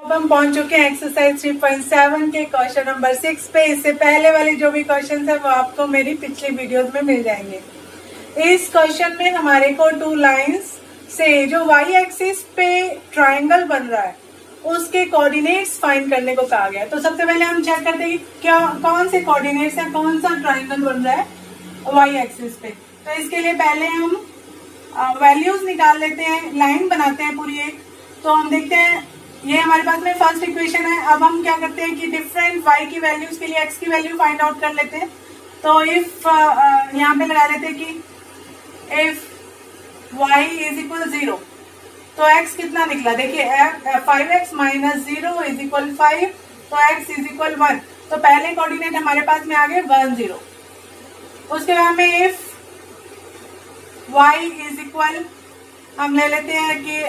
अब हम पहुंच चुके हैं एक्सरसाइज 3.7 के क्वेश्चन नंबर 6 पे। इससे पहले वाले जो भी क्वेश्चन है वो आपको मेरी पिछली वीडियोस में मिल जाएंगे। इस क्वेश्चन में हमारे को टू लाइंस से जो वाई एक्सिस पे ट्राइंगल बन रहा है उसके कोऑर्डिनेट्स फाइंड करने को कहा गया है। तो सबसे पहले हम चेक करते हैं कि क्या कौन से कोऑर्डिनेट्स है, कौन सा ट्राइंगल बन रहा है वाई एक्सिस पे। तो इसके लिए पहले हम वैल्यूज निकाल लेते हैं, लाइन बनाते हैं पूरी एक। तो हम देखते हैं ये हमारे पास में फर्स्ट इक्वेशन है। अब हम क्या करते हैं कि डिफरेंट y की वैल्यूज के लिए x की वैल्यू फाइंड आउट कर लेते हैं। तो इफ यहाँ पे लगा लेते हैं कि इफ y इज इक्वल 0 तो x कितना निकला, देखिए 5x माइनस 0 इज इक्वल 5, तो x इज इक्वल 1। तो पहले कोऑर्डिनेट हमारे पास में आ गए 1 0। उसके बाद में इफ y इज इक्वल हम ले लेते हैं कि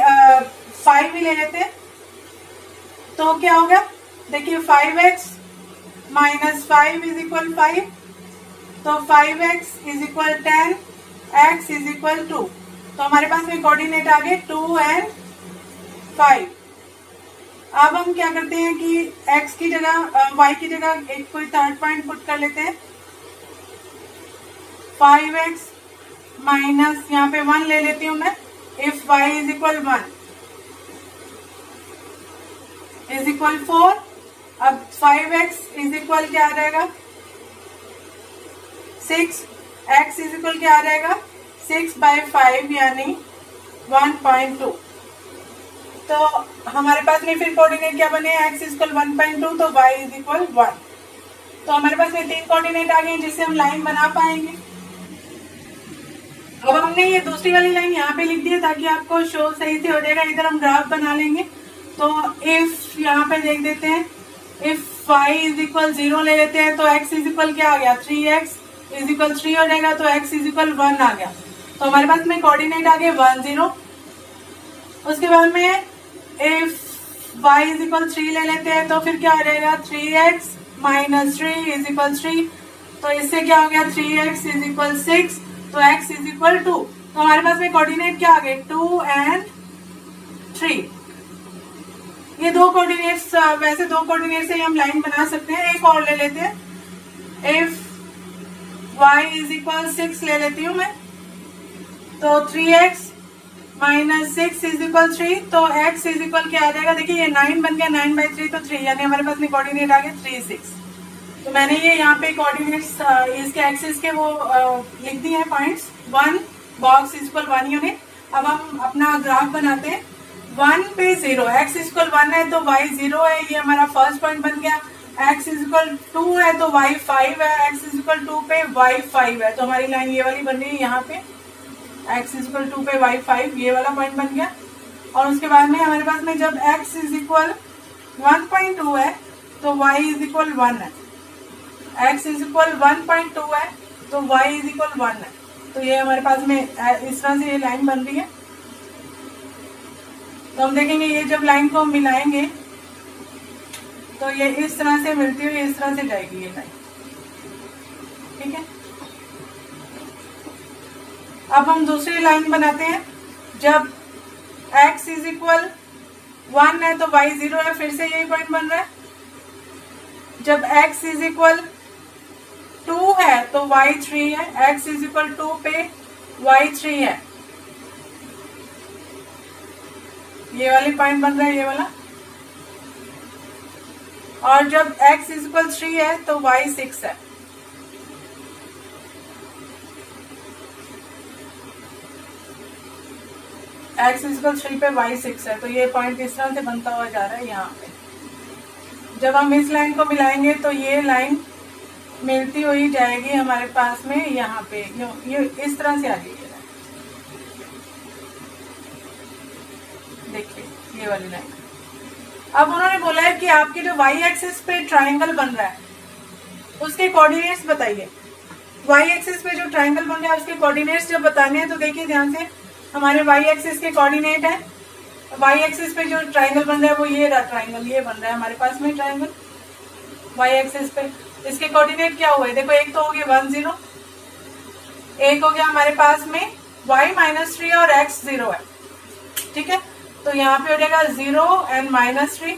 5 ही ले लेते हैं। तो क्या होगा, देखिए 5x माइनस 5 इज इक्वल 5, तो 5x is equal 10, x is equal 2। तो हमारे पास में कोऑर्डिनेट आ गए 2 एंड 5। अब हम क्या करते हैं कि x की जगह y की जगह एक कोई थर्ड पॉइंट पुट कर लेते हैं। 5x माइनस यहाँ पे 1 ले लेती हूँ मैं। If y is equal 1 is equal 4, अब 5x इज इक्वल क्या आ जाएगा 6, x इज इक्वल क्या आ जाएगा 6/5 यानी 1.2। तो हमारे पास में फिर कोऑर्डिनेट क्या बने, x इज इक्वल 1.2 तो y इज इक्वल 1। तो हमारे पास में 3 कोऑर्डिनेट आ गए जिससे हम लाइन बना पाएंगे। अब हमने ये दूसरी वाली लाइन यहाँ पे लिख दी है ताकि आपको शो सही से हो जाएगा। इधर हम ग्राफ बना लेंगे। तो इफ यहाँ पे देख देते हैं, इफ y इज इक्वल 0 ले लेते हैं तो x इज इक्वल क्या आ गया 3x इज इक्वल 3 हो जाएगा, तो x इज इक्वल 1 आ गया। तो हमारे पास में कोऑर्डिनेट आ गए 1 0। उसके बाद में इफ y इज इक्वल 3 ले लेते हैं तो फिर क्या हो जाएगा 3x माइनस 3 इज इक्वल 3। तो इससे क्या हो गया 3x इज इक्वल 6, तो x इज इक्वल 2। तो हमारे पास में कोऑर्डिनेट क्या आ गए 2 एंड 3। ये दो कोऑर्डिनेट्स, वैसे दो कोऑर्डिनेट से हम लाइन बना सकते हैं। एक और ले लेते हैं, इफ y इज इक्वल 6 ले लेती हूँ मैं। तो 3x माइनस 6 इज इक्वल 3, तो x इज इक्वल क्या आ जाएगा, देखिए ये 9 बन गया, 9/3 तो 3, यानी हमारे पास में कोऑर्डिनेट आ गए 3 6। तो मैंने ये यहाँ पे कोऑर्डिनेट्स इसके एक्सिस के वो लिख दिए हैं points. 1 box is equal 1 unit. अब हम अपना ग्राफ बनाते हैं। 1 पे 0, x इज इक्वल 1 है तो y 0 है, ये हमारा फर्स्ट पॉइंट बन गया। x इज इक्वल 2 है तो y 5 है, x इज इक्वल 2 पे y 5 है, तो हमारी लाइन ये वाली बन रही है यहाँ पे। x इज इक्वल 2 पे y 5 ये वाला पॉइंट बन गया। और उसके बाद में हमारे पास में जब x इज इक्वल 1.2 है तो y इज इक्वल 1 है, x इज इक्वल 1.2 है तो y इज इक्वल 1 है। तो ये हमारे पास में इस तरह से ये लाइन बन रही है। तो हम देखेंगे ये जब लाइन को हम मिलाएंगे तो ये इस तरह से मिलती हुई इस तरह से जाएगी ये लाइन, ठीक है। अब हम दूसरी लाइन बनाते हैं। जब x इज इक्वल 1 है तो y 0 है, फिर से यही पॉइंट बन रहा है। जब x इज इक्वल 2 है तो y 3 है, x इज इक्वल 2 पे y 3 है, ये वाली पॉइंट बन रहा है ये वाला। और जब x इज इक्वल 3 है तो y 6 है। x इज इक्वल 3 पे y 6 है, तो ये पॉइंट इस तरह से बनता हुआ जा रहा है यहाँ पे। जब हम इस लाइन को मिलाएंगे तो ये लाइन मिलती हुई जाएगी हमारे पास में यहाँ पे, ये इस तरह से आ जाएगी। देखिए ये वाली लाइन। अब उन्होंने बोला है कि आपके जो y एक्सिस पे ट्राइंगल बन रहा है उसके कोऑर्डिनेट्स बताइए। y एक्सिस पे जो ट्राइंगल बन रहा है उसके कोऑर्डिनेट्स जब बताने हैं तो देखिए ध्यान से, हमारे y एक्सिस के कोऑर्डिनेट है। y एक्सिस पे जो ट्राइंगल बन रहा है वो ये रहा ट्राइंगल, ये बन रहा है हमारे पास में ट्राइंगल y एक्सिस पे। इसके कोऑर्डिनेट क्या हुए, देखो एक तो हो गया 1 0, एक हो गया हमारे पास में y -3 और x 0 है, ठीक है। तो यहाँ पे हो जाएगा 0 एंड -3,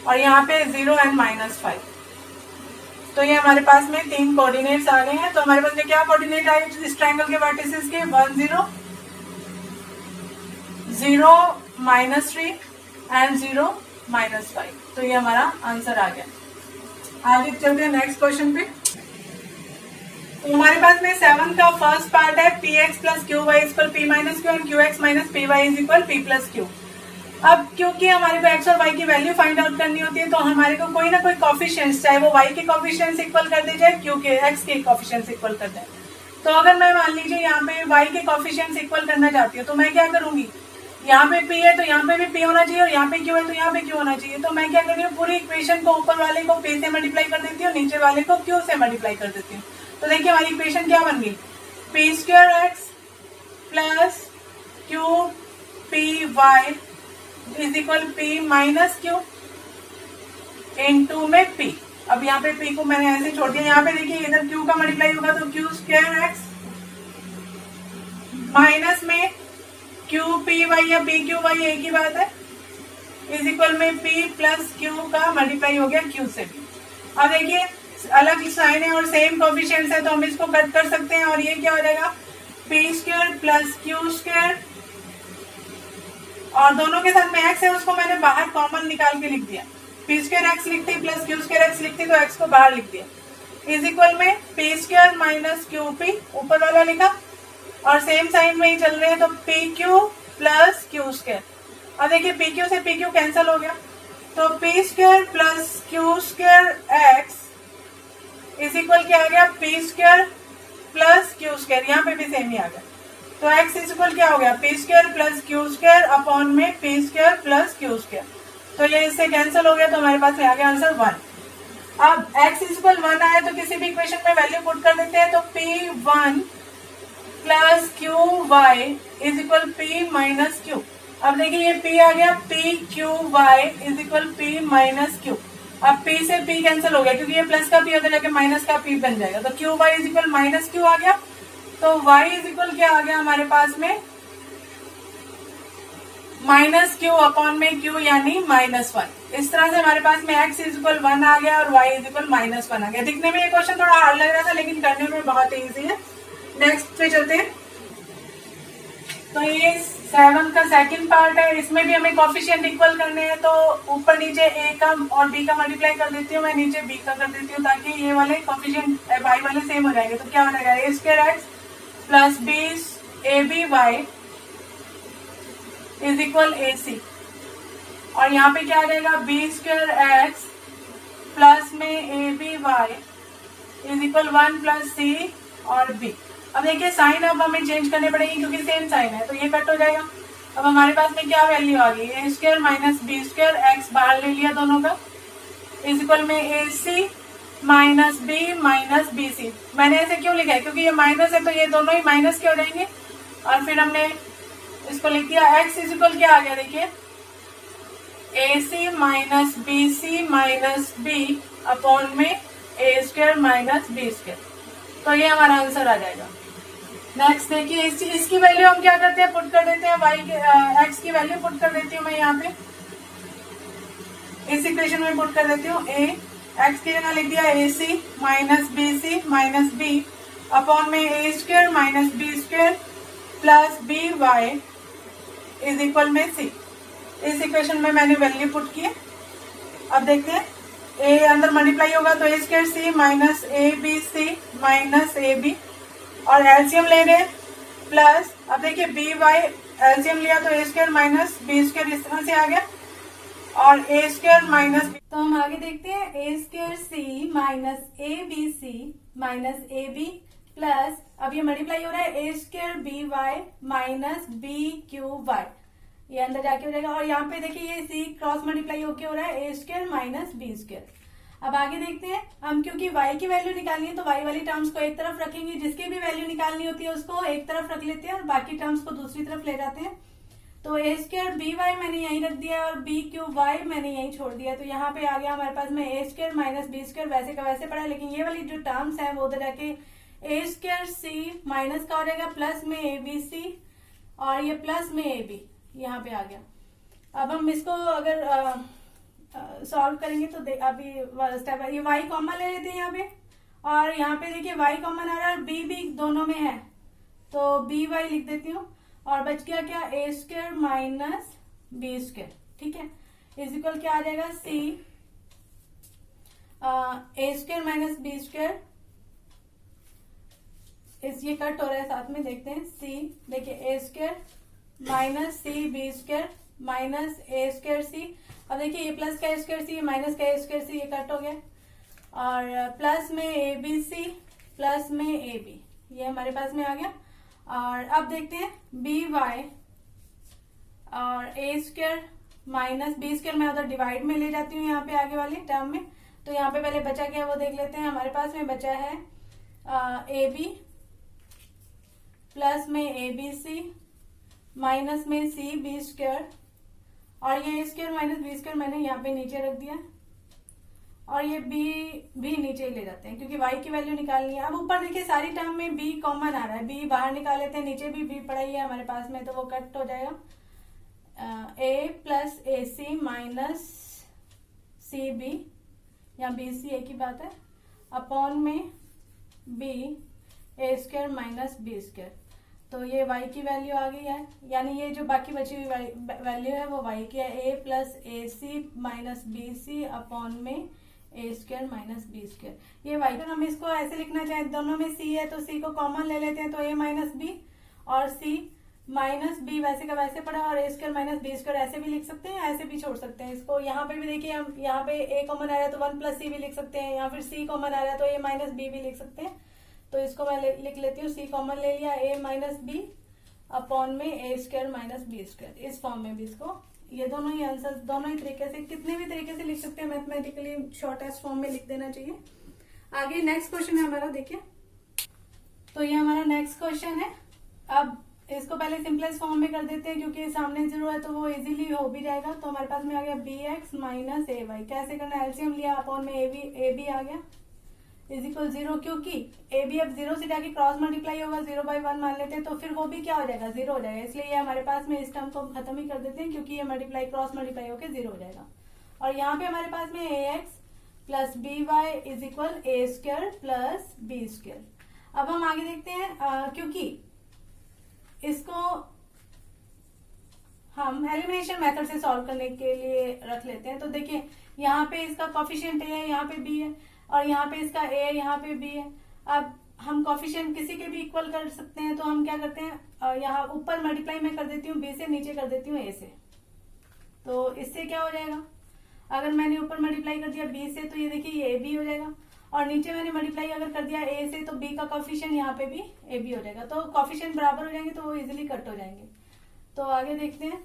और यहाँ पे 0 एंड -5। तो ये हमारे पास में 3 कोऑर्डिनेट्स आ गए हैं। तो हमारे पास में क्या कोऑर्डिनेट आए इस ट्रायंगल के वर्टिसेस के? 1 0 0 -3 एंड 0 -5। तो ये हमारा आंसर आ गया। आगे चलते हैं नेक्स्ट क्वेश्चन पे। तो हमारे पास में 7 का फर्स्ट पार्ट है px plus Q Y equal p minus Q and qx minus P Y is equal p plus Q. अब क्योंकि हमारे को x और y की वैल्यू फाइंड आउट करनी होती है, तो हमारे को कोई ना कोई कॉफिशिएंट्स, चाहे वो y के कॉफिशिएंट्स इक्वल कर दे, चाहे q के x के कॉफिशिएंट्स इक्वल कर दे। तो अगर मैं मान लीजिए यहाँ पे y के कॉफिशिएंट्स इक्वल करना चाहती हूँ, तो मैं क्या करूंगी? यहाँ पे p है तो यहाँ पे भी p होना चाहिए, और यहाँ पे q है तो यहाँ पे q होना चाहिए। तो मैं क्या कर रही हूँ, पूरी इक्वेशन को ऊपर वाले को p से मल्टीप्लाई कर देती हूँ, नीचे वाले को q से मल्टीप्लाई कर देती हूँ। तो देखिए हमारी इक्वेशन क्या बन गई? p² x plus Q P Y is equal p minus Q into में p। अब यहाँ पे p को मैंने ऐसे छोड़ दिया। यहाँ पे देखिए इधर q का मल्टीप्लाई होगा तो q² x माइनस में क्यू पी वाई या पी क्यू वाई एक ही बात है, इज इक्वल में p प्लस q का मल्टीप्लाई हो गया q से भी। अब देखिए अलग साइन है और सेम कोएफिशिएंट्स है, तो हम इसको कट कर सकते हैं और ये क्या हो जाएगा? p² प्लस q², और दोनों के साथ में x है उसको मैंने बाहर कॉमन निकाल के लिख दिया। p² x लिखते प्लस q² x लिखते तो x को बाहर लिख दिया, इज इक्वल में p² माइनस qp ऊपर वाला लिखा, और सेम साइन में ही चल रहे हैं तो pq प्लस q²। अब देखिए pq से pq कैंसिल हो गया, तो p² plus q² x is equal क्या आ गया? p² plus q²। यहाँ पे भी सेम ही आ गया, तो x इज इक्वल क्या हो गया? p² प्लस q² अपॉन में p² प्लस q²। तो ये इससे कैंसिल हो गया, तो हमारे पास में आ गया आंसर 1। अब x इज इक्वल 1 आया तो किसी भी इक्वेशन में वैल्यू पुट कर देते हैं, तो p1 plus qy is equal p minus q। अब देखिए ये p आ गया, pqy is equal p minus q। अब p से p कैंसिल हो गया क्योंकि ये प्लस का p होता जाके माइनस का p बन जाएगा, तो qy is equal minus q आ गया। तो y इज इक्वल क्या आ गया हमारे पास में? माइनस q अपॉन में q यानी -1। इस तरह से हमारे पास में x इज इक्वल 1 आ गया और y इज इक्वल -1 आ गया। दिखने में ये क्वेश्चन थोड़ा हार्ड लग रहा था, लेकिन करने में बहुत ईजी है। नेक्स्ट पे चलते हैं। तो ये 7 का सेकंड पार्ट है, इसमें भी हमें कोएफिशिएंट इक्वल करने हैं, तो ऊपर नीचे a का और b का मल्टीप्लाई कर देती हूँ मैं, नीचे b का कर देती हूँ, ताकि ये वाले कोएफिशिएंट y वाले सेम हो जाएंगे। तो क्या हो जाएगा? a² x plus b is equal ac, और यहाँ पे क्या आ जाएगा? b² x प्लस में aby is equal 1 plus c और b। अब देखिए साइन अब हमें चेंज करने पड़ेंगे क्योंकि सेम साइन है, तो ये कट हो जाएगा। अब हमारे पास में क्या वैल्यू आ गई? a² माइनस b² x बाहर ले लिया दोनों का, इज इक्वल में ac minus b minus bc। मैंने ऐसे क्यों लिखा है? क्योंकि ये माइनस है तो ये दोनों ही माइनस के हो जाएंगे, और फिर हमने इसको लिख दिया x इज इक्वल क्या आ गया? देखिए ac minus bc minus b upon में a² माइनस b²। तो ये हमारा आंसर आ जाएगा। नेक्स्ट देखिए इसकी वैल्यू हम क्या करते हैं? पुट कर देते हैं y के x की वैल्यू पुट कर देती हूँ मैं यहाँ पे, इस इक्वेशन में पुट कर देती हूँ। a x की जगह लिख दिया ac minus bc minus b upon में a² minus b² plus by is equal में c। इस इक्वेशन में मैंने वैल्यू पुट की है। अब देखते हैं a अंदर मल्टीप्लाई होगा तो a² c minus abc minus ab, और एलसीएम ले रहे प्लस, अब देखिए by एलसीएम लिया तो a² माइनस b² इस तरह से आ गया, और a² माइनस, तो हम आगे देखते हैं a² c minus abc minus ab plus, अब ये मल्टीप्लाई हो रहा है a² by माइनस bqy, ये अंदर जाके हो जाएगा, और यहाँ पे देखिए ये c क्रॉस मल्टीप्लाई होके हो रहा है a² माइनस b²। अब आगे देखते हैं हम, क्योंकि y की वैल्यू निकालनी है तो y वाली टर्म्स को एक तरफ रखेंगे, जिसकी भी वैल्यू निकालनी होती है उसको एक तरफ रख लेते हैं और बाकी टर्म्स को दूसरी तरफ ले जाते हैं। तो a² by मैंने यहीं रख दिया और bqy मैंने यहीं छोड़ दिया, तो यहाँ पे आ गया हमारे पास में a² माइनस b² वैसे का वैसे पड़ा, लेकिन ये वाली जो टर्म्स है वो उधर जाके a² c माइनस का हो जाएगा प्लस में abc, और ये प्लस में ab यहाँ पे आ गया। अब हम इसको अगर सॉल्व करेंगे तो अभी स्टेप ये y कॉमन ले लेते हैं यहाँ पे, और यहाँ पे देखिए y कॉमन आ रहा है और b भी दोनों में है, तो बी वाई लिख देती हूँ, और बच गया क्या, ए स्क्वायर माइनस बी स्क्वायर, ठीक है, इज इक्वल क्या आ जाएगा, सी ए स्क्वायर माइनस बी स्क्वायर, इस ये कट हो रहा है साथ में, देखते हैं, सी देखिए A square minus C B square minus A square C, अब देखिए ये प्लस का स्क्वायर सी माइनस का स्क्वायर सी, ये कट हो गया, और प्लस में ए बी सी प्लस में ए बी, ये हमारे पास में आ गया। और अब देखते हैं बी वाई और ए स्क्वायर माइनस बी स्क्वायर, मैं उधर डिवाइड में ले जाती हूँ यहाँ पे आगे वाले टर्म में, तो यहाँ पे पहले बचा क्या वो देख लेते हैं, हमारे पास में बचा है ए बी प्लस में ए बी सी माइनस में सी बी स्क्वायर, और ये A square minus B square मैंने यहाँ पे नीचे रख दिया, और ये b भी नीचे ले जाते हैं क्योंकि y की वैल्यू निकालनी है। अब ऊपर देखिए सारी टर्म में b कॉमन आ रहा है, b बाहर निकाल लेते हैं, नीचे भी b पड़ा ही है हमारे पास में, तो वो कट हो जाएगा, a plus A C minus C B, यहाँ बी सी एक ही बात है, अपॉन में b A square minus B square, तो ये y की वैल्यू आ गई है, यानी ये जो बाकी बची हुई वैल्यू है वो y की है, a plus A C minus B C upon में A square minus B square, ये y, हम इसको ऐसे लिखना चाहें, दोनों में c है तो c को कॉमन ले लेते हैं, तो a माइनस बी और c माइनस बी वैसे का वैसे पड़ा, और ए स्क्वायर माइनस बी स्क्वायर ऐसे भी लिख सकते हैं, ऐसे भी छोड़ सकते हैं इसको, यहाँ पे भी देखिए हम यहाँ पे a कॉमन आ रहा है तो 1 प्लस सी भी लिख सकते हैं, या फिर c कॉमन आ रहा है तो a माइनस बी भी लिख सकते हैं, तो इसको मैं लिख लेती हूँ, c कॉमन ले लिया, a माइनस बी अपॉन में A square minus B square, इस फॉर्म में भी इसको, ये दोनों ही आंसर दोनों ही तरीके से, कितने भी तरीके से लिख सकते हैं, मैथमेटिकली शॉर्टेस्ट फॉर्म में लिख देना चाहिए। आगे नेक्स्ट क्वेश्चन है हमारा, देखिए, तो ये हमारा नेक्स्ट क्वेश्चन है, अब इसको पहले सिंपलेस्ट फॉर्म में कर देते हैं क्योंकि सामने जीरो है तो वो इजीली हो भी जाएगा, तो हमारे पास में आ गया बी एक्स माइनस ए वाई, कैसे करना है, एलसीएम लिया, अपॉन में ए बी आ गया, इज इक्वल 0, क्योंकि ए बी अब 0 से जाके क्रॉस मल्टीप्लाई होगा, 0/1 मान लेते हैं, तो फिर वो भी क्या हो जाएगा, 0 हो जाएगा, इसलिए ये हमारे पास में इस टर्म को खत्म ही कर देते हैं क्योंकि ये मल्टीप्लाई क्रॉस मल्टीप्लाई होकर 0 हो जाएगा, और यहाँ पे हमारे पास में A X plus B Y is equal A square plus B square. अब हम आगे देखते हैं, क्योंकि इसको हम एलिमिनेशन मेथड से सॉल्व करने के लिए रख लेते हैं, तो देखिए यहाँ पे इसका कॉफिशिएंट ए है, यहाँ पे बी है, और यहाँ पे इसका ए है, यहाँ पे बी है, अब हम कॉफिशिएंट किसी के भी इक्वल कर सकते हैं, तो हम क्या करते हैं, यहाँ ऊपर मल्टीप्लाई मैं कर देती हूँ बी से, नीचे कर देती हूँ ए से, तो इससे क्या हो जाएगा, अगर मैंने ऊपर मल्टीप्लाई कर दिया बी से तो ये देखिए ये ए बी हो जाएगा, और नीचे मैंने मल्टीप्लाई अगर कर दिया ए से तो बी का कॉफिशिएंट यहाँ पे भी ए बी हो जाएगा, तो कॉफिशिएंट बराबर हो जाएंगे तो वो इजिली कट हो जाएंगे। तो आगे देखते हैं,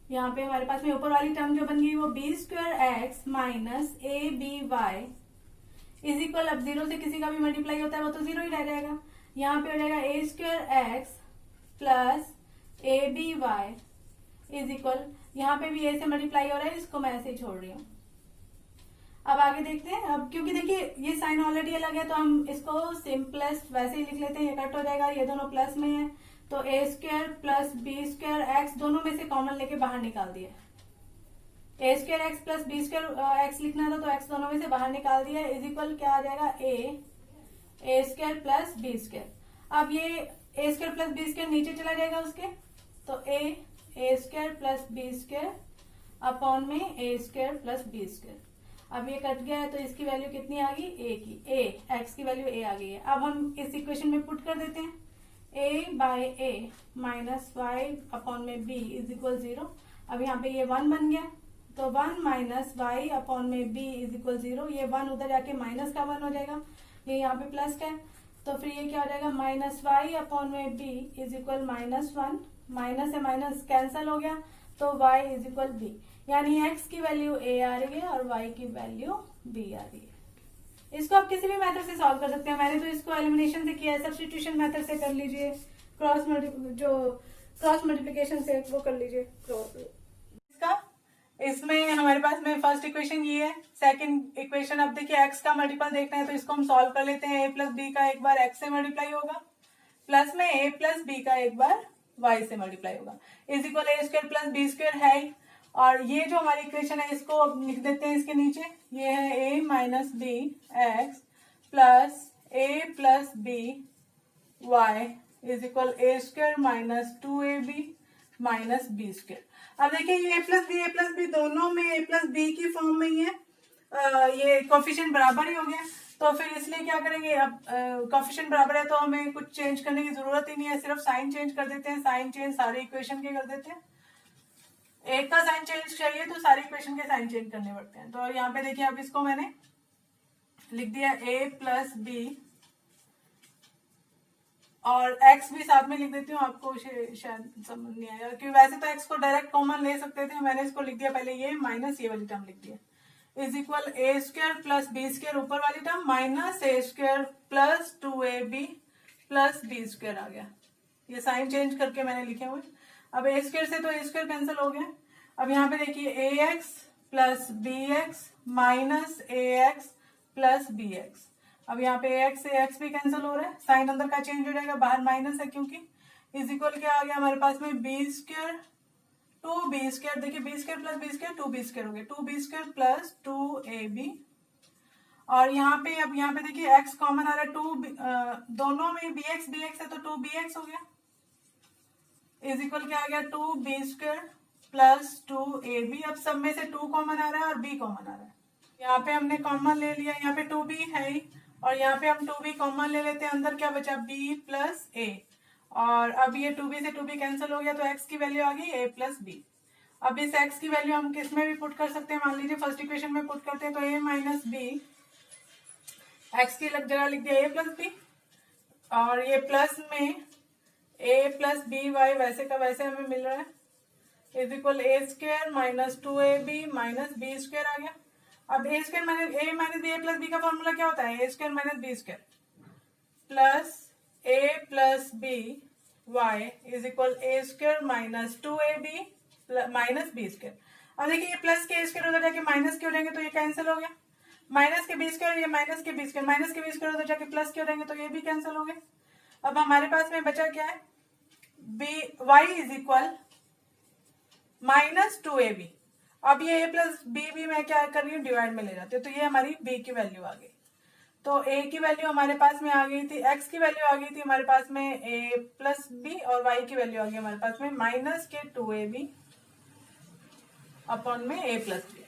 यहाँ पे हमारे पास में ऊपर वाली टर्म जो बन गई वो B square X minus A B Y is equal, अब 0 से किसी का भी मल्टीप्लाई होता है वो तो 0 ही रह जाएगा, यहाँ पे हो जाएगा A square X plus A B Y is equal, यहाँ पे भी ए से मल्टीप्लाई हो रहा है, इसको मैं ऐसे ही छोड़ रही हूँ। अब आगे देखते हैं, अब क्योंकि देखिए ये साइन ऑलरेडी अलग है तो हम इसको सिंपलेस्ट वैसे ही लिख लेते हैं, ये कट हो जाएगा, ये दोनों प्लस में है, तो A square plus B square X दोनों में से कॉमन लेके बाहर निकाल दिया, A square X plus B square X लिखना था तो एक्स दोनों में से बाहर निकाल दिया, इज इक्वल क्या आ जाएगा, A square plus B square, अब ये A square plus B square नीचे चला जाएगा उसके, तो A square plus B square upon में A square plus B square, अब ये कट गया है तो इसकी वैल्यू कितनी आ गई, ए की, एक्स की वैल्यू ए आ गई है। अब हम इस इक्वेशन में पुट कर देते हैं, a by A minus Y upon में b इज इक्वल 0, अब यहाँ पे ये 1 बन गया, तो 1 माइनस वाई अपॉन में b इज इक्वल 0, ये 1 उधर जाके माइनस का 1 हो जाएगा, ये यहाँ पे प्लस का है, तो फिर ये क्या हो जाएगा, माइनस वाई अपॉन में b इज इक्वल -1, माइनस से माइनस कैंसल हो गया, तो y इज इक्वल b, यानी x की वैल्यू a आ रही है और y की वैल्यू b आ रही है। इसको आप किसी भी मेथड से सॉल्व कर सकते हैं, मैंने तो इसको एलिमिनेशन से किया है, सब्स्टिट्यूशन मेथड से कर लीजिए, क्रॉस मल्टीप्लिकेशन से वो कर लीजिए इसका। इसमें हमारे पास में फर्स्ट इक्वेशन ये है, सेकंड इक्वेशन, अब देखिए x का मल्टीपल देखना है तो इसको हम सॉल्व कर लेते हैं, a प्लस बी का एक बार x से मल्टीप्लाई होगा, प्लस में a प्लस बी का एक बार y से मल्टीप्लाई होगा, is equal A square plus B square है, और ये जो हमारी इक्वेशन है इसको अब लिख देते हैं इसके नीचे, ये है a minus B X plus a plus B Y is equal A square minus 2ab minus B square. अब देखिए ये ए प्लस बी दोनों में a प्लस बी की फॉर्म में ही है, ये कोफिशिएंट बराबर ही हो गया, तो फिर इसलिए क्या करेंगे, अब कोफिशिएंट बराबर है तो हमें कुछ चेंज करने की जरूरत ही नहीं है, सिर्फ साइन चेंज कर देते हैं। साइन चेंज सारे इक्वेशन के कर देते हैं, एक का साइन चेंज चाहिए तो सारी इक्वेशन के साइन चेंज करने पड़ते हैं। तो यहाँ पे देखिए अब इसको मैंने लिख दिया a प्लस बी और x भी साथ में लिख देती हूँ, आपको शायद समझ नहीं आया क्योंकि वैसे तो x को डायरेक्ट कॉमन ले सकते थे, मैंने इसको लिख दिया पहले ये माइनस ये वाली टर्म लिख दिया is equal A square plus B square ऊपर वाली term minus A square plus 2ab plus B square आ गया, ये साइन चेंज करके मैंने लिखे हुए। अब ए स्क्वायर से तो ए स्क्वायर कैंसिल हो गया। अब यहाँ पे देखिए A X plus B X minus A X plus B X. अब यहाँ पे ए एक्स भी कैंसिल हो रहा है, साइन अंदर का चेंज हो जाएगा, बाहर माइनस है क्योंकि, इज इक्वल क्या आ गया हमारे पास में बी स्क्वायर 2b स्क्वायर, देखिए B square plus B square 2b square हो गया, 2b स्क्वायर प्लस 2ab। और यहाँ पे अब यहाँ पे देखिए x कॉमन आ रहा है, 2 दोनों में bx है तो 2bx हो गया इज इक्वल क्या आ गया 2b स्क्वायर प्लस 2ab। अब सब में से 2 कॉमन आ रहा है और b कॉमन आ रहा है, यहाँ पे हमने कॉमन ले लिया, यहाँ पे 2b है ही और यहाँ पे हम 2b कॉमन ले लेते हैं, अंदर क्या बचा b प्लस a और अब ये 2b से 2b कैंसिल हो गया तो x की वैल्यू आ गई a प्लस b। अब इस x की वैल्यू हम किस में भी पुट कर सकते हैं, मान लीजिए फर्स्ट इक्वेशन में पुट करते हैं तो a माइनस बी, x की जगह लिख दिया a प्लस बी और ये प्लस में a प्लस बी वाई वैसे का वैसे हमें मिल रहा है is equal A square minus 2ab minus B square आ गया। अब A square minus A minus B, A plus B का फॉर्मूला क्या होता है, A square minus B square plus A plus B Y is equal A square minus 2ab minus B square. अब देखिए ये प्लस के स्क्वायर उधर जाके माइनस के हो जाएंगे तो ये कैंसिल हो गया, माइनस के बी स्क्वायर ये माइनस के बी स्क्वायर, माइनस के बी स्क्वायर उधर जाके प्लस के हो जाएंगे तो ये भी कैंसिल हो गया। अब हमारे पास में बचा क्या है, B Y is equal minus 2ab। अब ये a प्लस बी भी मैं क्या कर रही हूँ डिवाइड में ले जाती हूँ, तो ये हमारी b की वैल्यू आ गई, तो a की वैल्यू हमारे पास में आ गई थी, x की वैल्यू आ गई थी हमारे पास में a प्लस बी और y की वैल्यू आ गई हमारे पास में माइनस के 2ab अपॉन में a प्लस बी।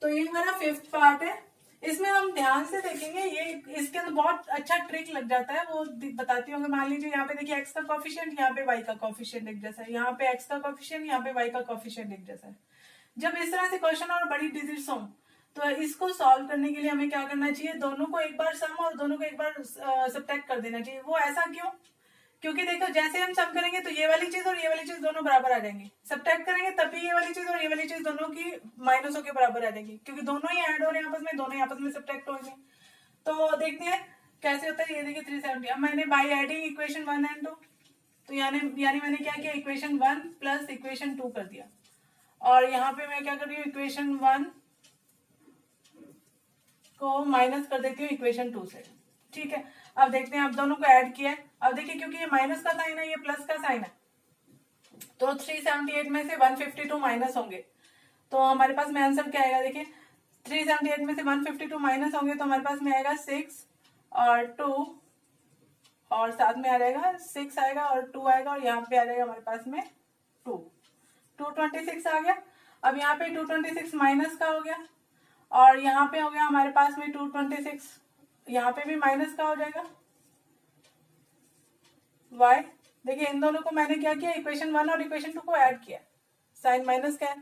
तो ये हमारा फिफ्थ पार्ट है, इसमें हम ध्यान से देखेंगे, ये इसके अंदर बहुत अच्छा ट्रिक लग जाता है, वो बताती हूँ। मान लीजिए यहाँ पे देखिए x का कोफिशिएंट, यहाँ पे y का कोफिशिएंट एक जैसा है, यहाँ पे x का कोफिशिएंट, यहाँ पे y का कोफिशिएंट एक जैसा है। जब इस तरह से क्वेश्चन और बड़ी डिजिट्स हों तो इसको सॉल्व करने के लिए हमें क्या करना चाहिए, दोनों को एक बार सम और दोनों को एक बार सब्ट्रैक्ट कर देना चाहिए। वो ऐसा क्यों, क्योंकि देखो जैसे हम सम करेंगे तो ये वाली चीज और ये वाली चीज दोनों बराबर आ जाएंगी, सब्ट्रैक्ट करेंगे तब भी ये वाली चीज और ये वाली चीज दोनों की माइनस होकर बराबर आ जाएगी, क्योंकि दोनों ही ऐड हो रहे हैं आपस में, दोनों ही आपस में सब्ट्रैक्ट होंगे। तो देखते हैं कैसे होता है। ये देखिए 370, अब मैंने बाय एडिंग इक्वेशन 1 एंड 2, तो यानी मैंने क्या किया, इक्वेशन 1 प्लस इक्वेशन 2 कर दिया और यहाँ पे मैं क्या कर रही हूँ, इक्वेशन 1 को माइनस कर देती हूँ इक्वेशन 2 से, ठीक है। अब देखते हैं, अब दोनों को ऐड किया है, अब देखिए क्योंकि ये माइनस का साइन है ये प्लस का साइन है तो 378 में से 152 माइनस होंगे, तो हमारे पास में आंसर क्या आएगा, देखिए 378 में से 152 माइनस होंगे तो हमारे पास में आएगा 6 और 2 और साथ में आ जाएगा 6 आएगा और 2 आएगा और यहाँ पे आ जाएगा हमारे पास में 226 आ गया। अब यहाँ पे 226 माइनस का हो गया और यहाँ पे हो गया हमारे पास में 226, यहाँ पे भी माइनस का हो जाएगा y। देखिए इन दोनों को मैंने क्या किया, इक्वेशन 1 और इक्वेशन 2 को ऐड किया, साइन माइनस का है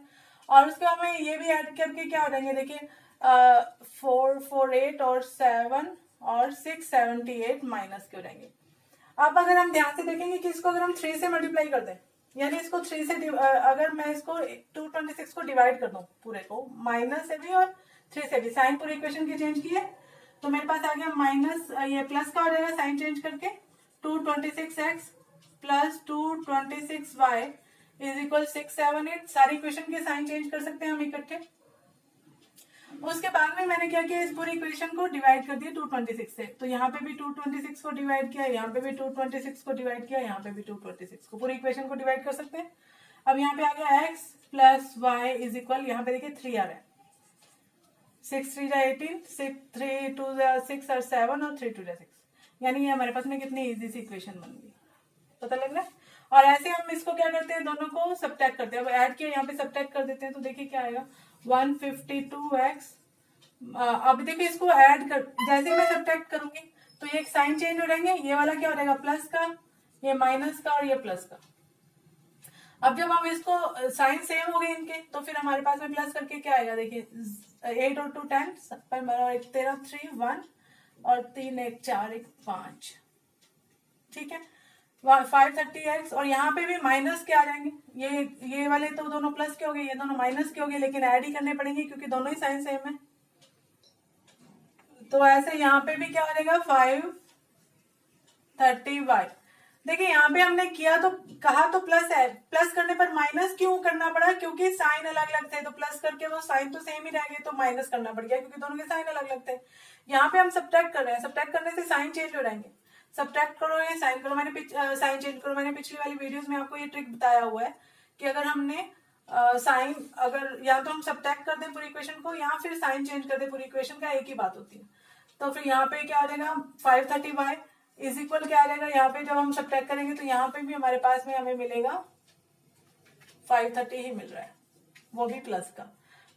और उसके बाद में ये भी ऐड करके क्या हो जाएंगे, देखिए 448 और 7 और 678 माइनस के हो जाएंगे। अब अगर हम ध्यान से देखेंगे कि इसको अगर हम 3 से मल्टीप्लाई कर दें, यानी इसको 3 से अगर मैं इसको 226 को डिवाइड कर दूं पूरे को, माइनस से भी और 3 से भी, साइन पूरे इक्वेशन के चेंज किए तो मेरे पास आ गया माइनस, ये प्लस का हो जाएगा साइन चेंज करके 226x plus 226y is equal 678। सारी इक्वेशन के साइन चेंज कर सकते हैं हम इकट्ठे। उसके बाद में मैंने क्या किया, इस पूरी इक्वेशन को डिवाइड कर दिया 226 से, तो यहाँ पे भी 226 को डिवाइड किया, यहाँ पे भी 226 को डिवाइड किया, यहाँ पे भी 226 को, पूरी इक्वेशन को डिवाइड कर सकते हैं। अब यहाँ पे आ गया x plus Y is equal, यहाँ पे देखिए 3 आ रहा है, 6 3 जा 18, 3 2 जा 6 और 7 और 3 2 जा 6, यानी ये हमारे पास में कितनी इजी सी इक्वेशन बन गई, पता लग रहा है। और ऐसे हम इसको क्या करते हैं, दोनों को सब्ट्रैक्ट करते हैं। अब ऐड किया, यहाँ पे सब्ट्रैक्ट कर देते हैं, तो देखिए क्या आएगा 152x। अब देखिए इसको ऐड कर, जैसे मैं सब्ट्रैक्ट करूंगी तो ये एक साइन चेंज हो जाएंगे, ये वाला क्या हो जाएगा प्लस का, ये माइनस का और ये प्लस का। अब जब हम इसको साइन सेम हो गए इनके, तो फिर हमारे पास में प्लस करके क्या आएगा, देखिए 8 और 2 10, 13 3 1 और 3 1 4 1 5, ठीक है 530x। और यहाँ पे भी माइनस के आ जाएंगे, ये वाले तो दोनों प्लस के हो गए, ये दोनों माइनस के हो गए, लेकिन ऐड ही करने पड़ेंगे क्योंकि दोनों ही साइन सेम है। तो ऐसे यहाँ पे भी क्या हो जाएगा 530y। देखिए यहाँ पे हमने किया तो कहा तो प्लस है, प्लस करने पर माइनस क्यों करना पड़ा, क्योंकि साइन अलग अलग थे, तो प्लस करके वो साइन तो सेम ही रह गए, तो माइनस करना पड़ गया क्योंकि दोनों के साइन अलग अलग थे। यहाँ पे हम सब्ट्रैक्ट कर रहे हैं, सब्ट्रैक्ट करने से साइन चेंज हो जाएंगे, सब्ट्रैक्ट करो या साइन करो, साइन चेंज करो। मैंने पिछली वाली वीडियोस में आपको ये ट्रिक बताया हुआ है कि अगर हमने साइन अगर या तो हम सब्ट्रैक्ट कर दें पूरी इक्वेशन को या फिर साइन चेंज कर दें पूरी इक्वेशन का, एक ही बात होती है। तो फिर यहाँ पे क्या आ जाएगा 530y इज इक्वल क्या आ जाएगा, यहाँ पे जब हम सब्ट्रैक्ट करेंगे तो यहाँ पे भी हमारे पास में हमें मिलेगा 530 ही मिल रहा है, वो भी प्लस का।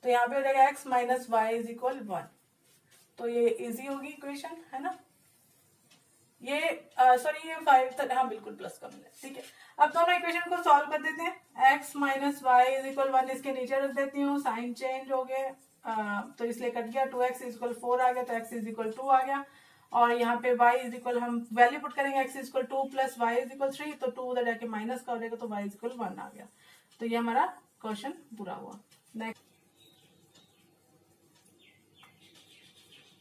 तो यहाँ पे हो जाएगा x minus Y is equal 1। तो ये इजी होगी इक्वेशन, है ना। ये सॉरी ये 5 हाँ बिल्कुल प्लस का मिला, ठीक है। अब दोनों इक्वेशन को सॉल्व कर देते हैं। x minus Y is equal 1 इसके नीचे रख देती हूँ, साइन चेंज हो गए तो इसलिए कट गया, 2x इज इक्वल 4 आ गया, तो x इज इक्वल 2 आ गया। और यहाँ पे y इज इक्वल हम वैल्यू पुट करेंगे, x is equal 2 plus y is equal 3, तो 2 उधर जाके माइनस का हो जाएगा, तो y इज इक्वल 1 आ गया। तो ये हमारा क्वेश्चन पूरा हुआ। नेक्स्ट,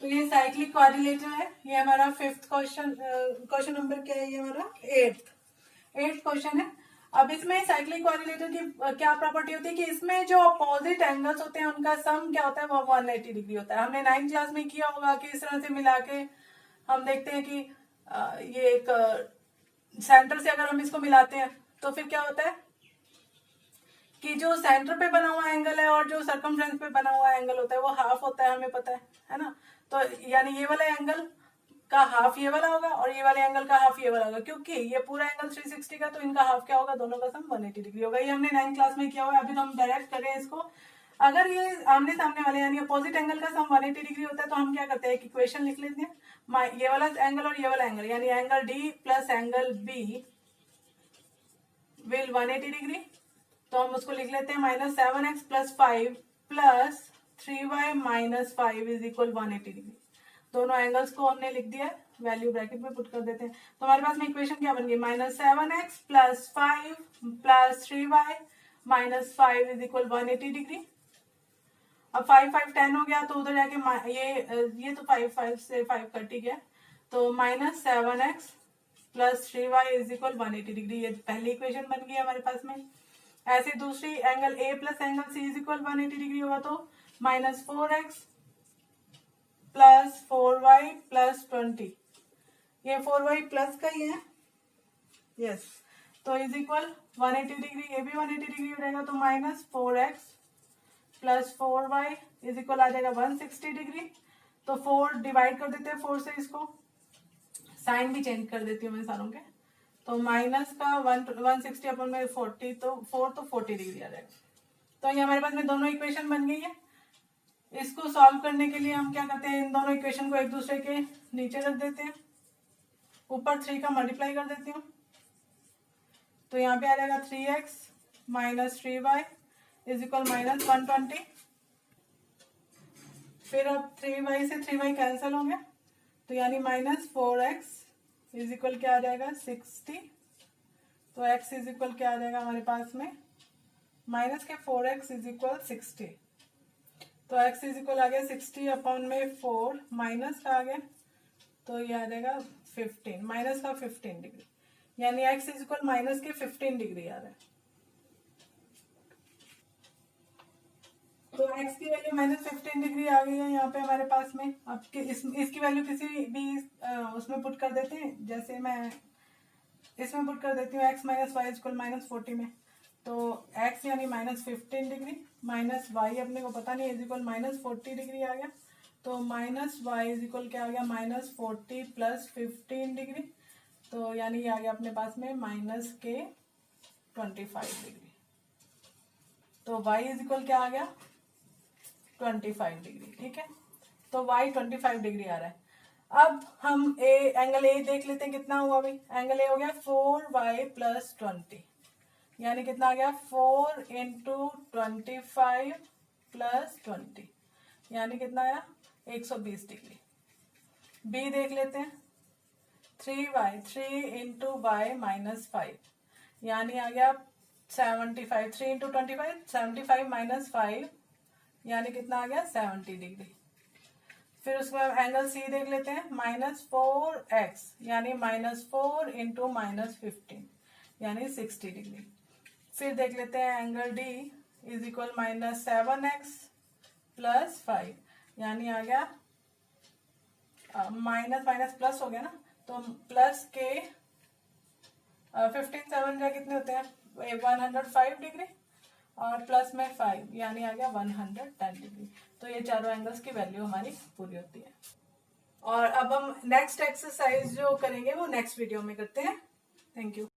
तो ये साइक्लिक कोऑर्डिनेटर है, ये हमारा 5th क्वेश्चन, क्वेश्चन नंबर क्या है, ये हमारा 8th क्वेश्चन है। अब इसमें साइक्लिक कोऑर्डिनेटर की क्या प्रॉपर्टी होती है कि इसमें जो अपोजिट एंगल्स होते हैं उनका सम क्या होता है, वो 180 डिग्री होता है। हमने 9th क्लास में किया होगा कि इस तरह से मिला के हम देखते हैं कि ये एक सेंटर से अगर हम इसको मिलाते हैं तो फिर क्या होता है कि जो सेंटर पे बना हुआ एंगल है और जो सर्कमफ्रेंस पे बना हुआ एंगल होता है वो हाफ होता है, हमें पता है ना। तो यानी ये वाला एंगल का हाफ ये वाला होगा और ये वाले एंगल का हाफ ये वाला होगा, क्योंकि ये पूरा एंगल 360 का, तो इनका हाफ क्या होगा, दोनों का सम 180 डिग्री होगा। ये हमने 9th क्लास में किया हुआ है। अभी तो हम डायरेक्ट कर रहे हैं इसको। अगर ये आमने सामने वाले यानी अपोजिट एंगल का सम 180 डिग्री होता है तो हम क्या करते हैं, एक इक्वेशन लिख लेते हैं, ये वाला एंगल और ये वाला एंगल यानी angle D plus angle B will 180 degree. तो हम उसको लिख लेते हैं -7x plus 5 plus 3y minus 5 is equal 180 degree. दोनों एंगल्स को हमने लिख दिया, वैल्यू ब्रैकेट में पुट कर देते हैं। तो हमारे पास में इक्वेशन क्या बन गई, -7x plus 5 plus 3y minus 5 is equal 180 degree. अब 5 5 10 हो गया, तो उधर जाके ये तो 5 5 से 5 कट ही गया, तो -7x plus 3y is equal 180 degree. ये पहली इक्वेशन बन गई हमारे पास में। ऐसे दूसरी angle a plus angle c is equal 180 degree होगा, तो -4x प्लस 4y प्लस 20, ये 4y प्लस का ही है, यस। तो इज इक्वल 180 डिग्री, ये भी 180 डिग्री हो जाएगा, तो -4x plus 4y is equal आ जाएगा 160 डिग्री। तो 4 डिवाइड कर देते हैं 4 से, इसको साइन भी चेंज कर देती हूँ मैं सारों के, तो माइनस का 160 अपन में 40, तो 4 तो 40 डिग्री आ जाएगा। तो ये हमारे पास में दोनों इक्वेशन बन गई है। इसको सॉल्व करने के लिए हम क्या करते हैं, इन दोनों इक्वेशन को एक दूसरे के नीचे रख देते हैं, ऊपर 3 का मल्टीप्लाई कर देती हूँ, तो यहाँ पे आ जाएगा 3x minus 3y is equal -120। फिर अब 3y से 3y कैंसिल होंगे, तो यानी -4x इज इक्वल क्या आ जाएगा 60। तो x इज इक्वल क्या आ जाएगा हमारे पास में माइनस के 4x इज इक्वल 60। तो x इज इक्वल आ गया 60 अपॉन में 4 माइनस का आ गया, तो ये आ जाएगा 15 माइनस का 15 डिग्री, यानी x इज इक्वल माइनस के 15 डिग्री आ रहा है। तो x की वैल्यू -15 डिग्री आ गई है यहाँ पे हमारे पास में। अब इसकी वैल्यू किसी भी उसमें पुट कर देते हैं, जैसे मैं इसमें पुट कर देती हूँ x माइनस वाई इक्वल -40 में, तो x यानी -15 डिग्री माइनस y अपने को पता नहीं इज इक्वल -40 डिग्री आ गया। तो माइनस y इज इक्वल क्या आ गया -40 + 15 डिग्री। तो यानी ये आ गया अपने पास में -25 डिग्री। तो y इज इक्वल क्या आ गया 25 डिग्री। ठीक है, तो y 25 डिग्री आ रहा है। अब हम एंगल ए देख लेते हैं कितना हुआ भाई। एंगल ए हो गया 4y + 20 यानी कितना आ गया 4 × 25 + 20 यानी कितना आया 120 डिग्री। बी देख लेते हैं 3y 3 × y - 5 यानी आ गया 75। 3 × 25 75 - 5 यानी कितना आ गया 70 डिग्री। फिर उसके बाद एंगल सी देख लेते हैं -4x यानी -4 × -15 यानी 60 डिग्री। फिर देख लेते हैं angle D is equal -7x + 5 यानी आ गया माइनस माइनस प्लस हो गया ना, तो प्लस के 15 7 का कितने होते हैं 105 डिग्री और प्लस में 5 यानी आ गया 110 डिग्री। तो ये चारों एंगल्स की वैल्यू हमारी पूरी होती है। और अब हम नेक्स्ट एक्सरसाइज जो करेंगे वो नेक्स्ट वीडियो में करते हैं। Thank you.